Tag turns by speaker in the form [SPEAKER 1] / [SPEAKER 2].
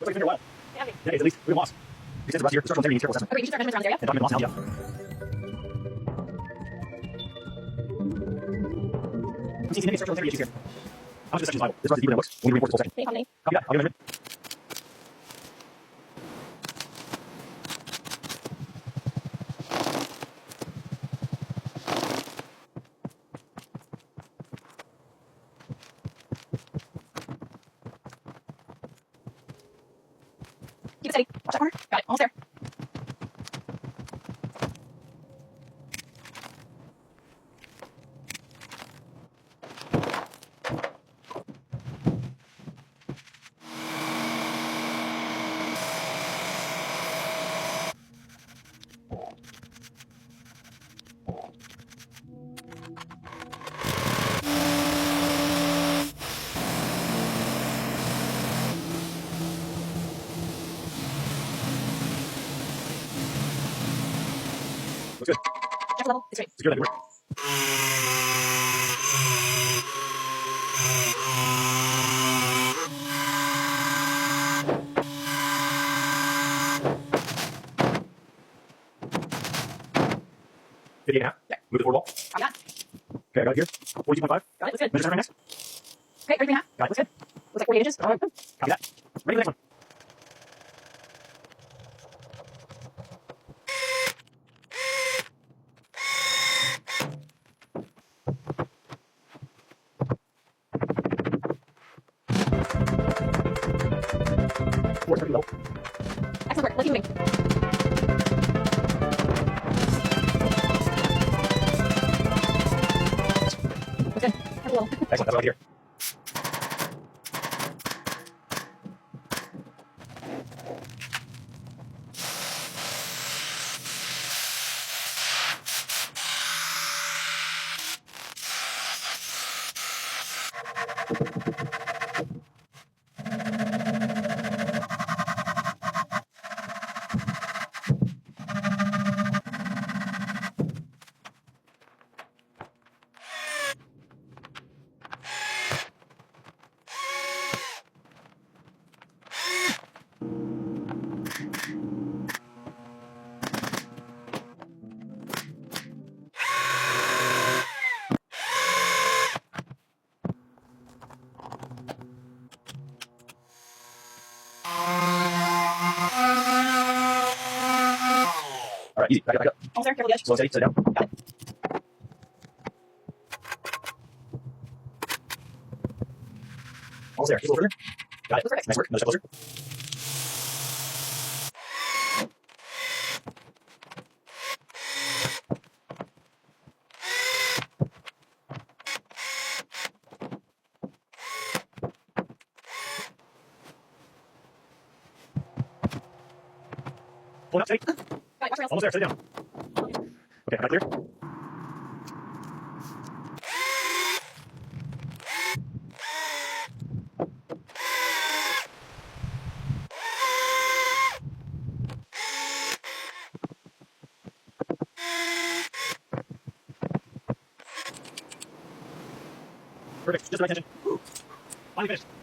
[SPEAKER 1] Looks like it's been here a while.
[SPEAKER 2] Yeah, okay.
[SPEAKER 1] Decades at least. We have lost. Extensive rust here. Structural integrity needs careful assessment.
[SPEAKER 2] Okay, you should start measurements around this area.
[SPEAKER 1] And document loss analysis. I'm seeing significant structural integrity issues here. How much of this section is viable? This rust is deeper than it looks. We need to reinforce this whole section.
[SPEAKER 2] Can you call me?
[SPEAKER 1] Copy that. I'll give it a minute.
[SPEAKER 2] Keep it steady. Watch that corner. Got it. Almost there.
[SPEAKER 1] Looks good.
[SPEAKER 2] Check the level. It's straight.
[SPEAKER 1] Secure that good work. $58.5.
[SPEAKER 2] Yeah.
[SPEAKER 1] Move the forward wall.
[SPEAKER 2] Copy that.
[SPEAKER 1] Okay, I got it here. 42.5.
[SPEAKER 2] Got it. Looks good.
[SPEAKER 1] Measure center next.
[SPEAKER 2] Okay, 33.5.
[SPEAKER 1] Got it.
[SPEAKER 2] Looks good. Looks like 48 inches.
[SPEAKER 1] Copy that. Ready for the next one. Forward, start level.
[SPEAKER 2] Excellent work. Let's keep moving. Looks good. Careful level.
[SPEAKER 1] Excellent. That's what I like here. All right, easy. Back up, back up.
[SPEAKER 2] Almost there. Careful the edge.
[SPEAKER 1] Slow and steady. Set it down.
[SPEAKER 2] Got it.
[SPEAKER 1] Almost there. Just a little further. Got it.
[SPEAKER 2] Looks perfect.
[SPEAKER 1] Nice work. Another step closer. Pull it up, steady.
[SPEAKER 2] Got it. Watch the rails.
[SPEAKER 1] Almost there. Set it down. Okay, I got it clear. Perfect. Just the right tension. Finally finished.